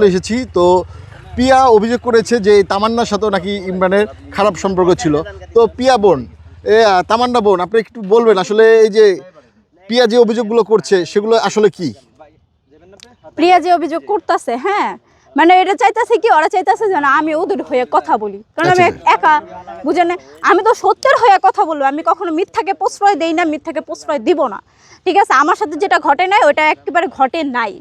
এসেছি তো পিয়া অভিযোগ করেছে যে তামান্নার সাথেও নাকি ইমরানের খারাপ সম্পর্ক ছিল। তো পিয়া বোন তামান্না বোন আপনি একটু বলবেন আসলে এই যে পিয়া যে অভিযোগগুলো করছে সেগুলো আসলে কি? প্রিয়া যে অভিযোগ করতেছে, হ্যাঁ মানে এটা চাইতেছে কি, ওরা চাইতেছে যেন আমি ওদের হয়ে কথা বলি, কারণ আমি একা বুঝেন, আমি তো সত্যের হয়ে কথা বলবো, আমি কখনো মিথ্যাকে প্রশ্রয় দেই না, মিথ্যাকে প্রশ্রয় দিব না। ঠিক আছে, আমার সাথে যেটা ঘটে নাই ওটা একেবারে ঘটে নাই।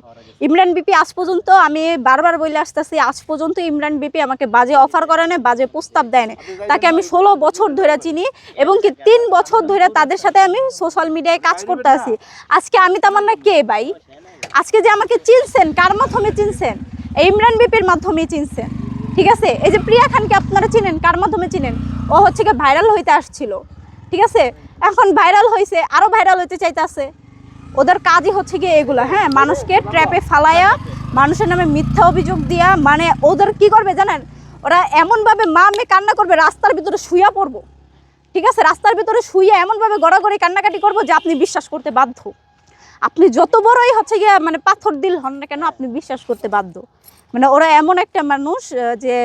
ইমরান বিপি আজ পর্যন্ত, আমি বারবার বলে আসতেছি, আজ পর্যন্ত ইমরান বিপি আমাকে বাজে অফার করে না, বাজে প্রস্তাব দেয় না। তাকে আমি 16 বছর ধরে চিনি এবং কি 3 বছর ধরে তাদের সাথে আমি সোশ্যাল মিডিয়ায় কাজ করতে আছি। আজকে আমি তামান্না কে ভাই? আজকে যে আমাকে চিনছেন কার মাধ্যমে চিনছেন? ইমরান বিপির মাধ্যমে চিনছেন। ঠিক আছে, এই যে প্রিয়া খানকে আপনারা চিনেন কার মাধ্যমে চিনেন? ও হচ্ছে কি ভাইরাল হইতে আসছিল। ঠিক আছে, এখন ভাইরাল হয়েছে, আরও ভাইরাল হইতে চাইতেছে। ওদের কাজই হচ্ছে গিয়ে এগুলো, হ্যাঁ, মানুষকে ট্র্যাপে ফালাইয়া, মানুষের নামে মিথ্যা অভিযোগ দিয়া, মানে ওদের কি করবে জানেন? ওরা এমনভাবে মা মেয়ে কান্না করবে, রাস্তার ভিতরে শুইয়া পড়বো। ঠিক আছে, রাস্তার ভিতরে শুইয়া এমনভাবে গড়াগড়ি কান্নাকাটি করবো যে আপনি বিশ্বাস করতে বাধ্য। আপনি যত বড়ই হচ্ছে গিয়ে মানে পাথর দিল হন না কেন, আপনি বিশ্বাস করতে বাধ্য। মানে ওরা এমন একটা মানুষ যে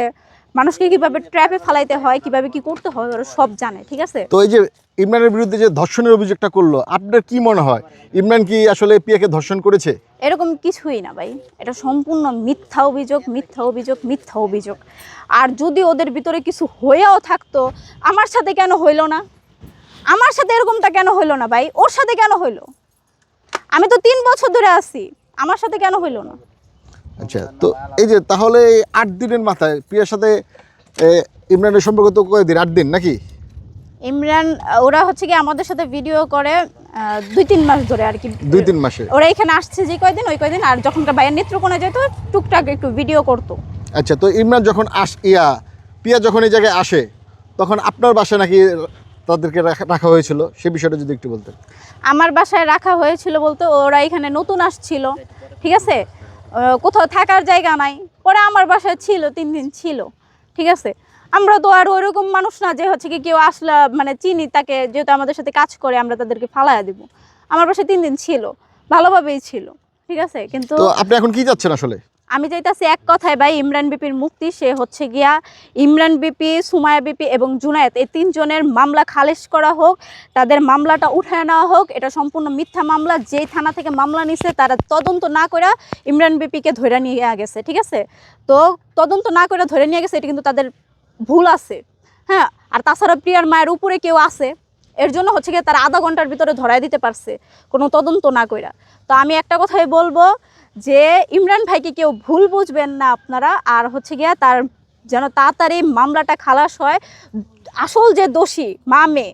মানুষকে কিভাবে ট্র্যাপে ফালাইতে হয়, কিভাবে কি করতে হয়, ওরা সব জানে। ঠিক আছে, তো এই যে ইমরানের বিরুদ্ধে যে ধর্ষণের অভিযোগটা করলো, আপনার কি মনে হয় ইমরান কি আসলে পিয়াকে ধর্ষণ করেছে? এরকম কিছুই না ভাই, এটা সম্পূর্ণ মিথ্যা অভিযোগ, মিথ্যা অভিযোগ, মিথ্যা অভিযোগ। আর যদি ওদের ভিতরে কিছু হয়েও থাকতো, আমার সাথে কেন হইলো না? আমার সাথে এরকমটা কেন হইলো না ভাই? ওর সাথে কেন হইলো? আমি তো 3 বছর ধরে আছি, আমার সাথে কেন হইলো না? আচ্ছা, তো এই যে তাহলে 8 দিনের মাথায় পিয়ার সাথে ইমরানের সম্পর্ক তো কয়দিন? 8 দিন নাকি? ইমরান ওরা হচ্ছে কি আমাদের সাথে ভিডিও করে 2-3 মাস ধরে আর কি। 2-3 মাসে ওরা এখানে আসছে যে কয়দিন, ওই কয়দিন, আর যখনকার ভাইয়ের নেত্রকোনা যেত টুকটাক একটু ভিডিও করতো। আচ্ছা, তো ইমরান যখন পিয়া যখন এই জায়গায় আসে তখন আপনার বাসায় নাকি তাদেরকে রাখা হয়েছিল, সে বিষয়টা যদি একটু বলতেন। আমার বাসায় রাখা হয়েছিল বলতে, ওরা এখানে নতুন আসছিল। ঠিক আছে, কোথাও থাকার জায়গা নাই, পরে আমার বাসায় ছিল, 3 দিন ছিল। ঠিক আছে, আমরা তো আর ওইরকম মানুষ না যে হচ্ছে কি কেউ আসলে মানে চিনি তাকে, যেহেতু আমাদের সাথে কাজ করে আমরা তাদেরকে ফালাইয়া দিব। আমার বাসায় 3 দিন ছিল, ভালোভাবেই ছিল। ঠিক আছে, কিন্তু তো আপনি এখন কি যাচ্ছেন আসলে? আমি চাইতেছি এক কথায় ভাই, ইমরান বিপির মুক্তি। সে হচ্ছে গিয়া ইমরান বিপি, সুমায়া বিপি এবং জুনায়েদ, এই 3 জনের মামলা খারিজ করা হোক, তাদের মামলাটা উঠায় নেওয়া হোক। এটা সম্পূর্ণ মিথ্যা মামলা। যেই থানা থেকে মামলা নিছে তারা তদন্ত না করে ইমরান বিপিকে ধরে নিয়ে গেছে। ঠিক আছে, তো তদন্ত না করে ধরে নিয়ে গেছে, এটা কিন্তু তাদের ভুল আছে। হ্যাঁ, আর তাছাড়া প্রিয়ার মায়ের উপরে কেউ আছে, এর জন্য হচ্ছে গিয়ে তারা আধা ঘন্টার ভিতরে ধরাই দিতে পারছে কোনো তদন্ত না কইরা। তো আমি একটা কথাই বলবো যে ইমরান ভাইকে কেউ ভুল বুঝবেন না আপনারা, আর হচ্ছে গিয়া তার যেন তাড়াতাড়ি মামলাটা খালাস হয়। আসল যে দোষী মা মেয়ে,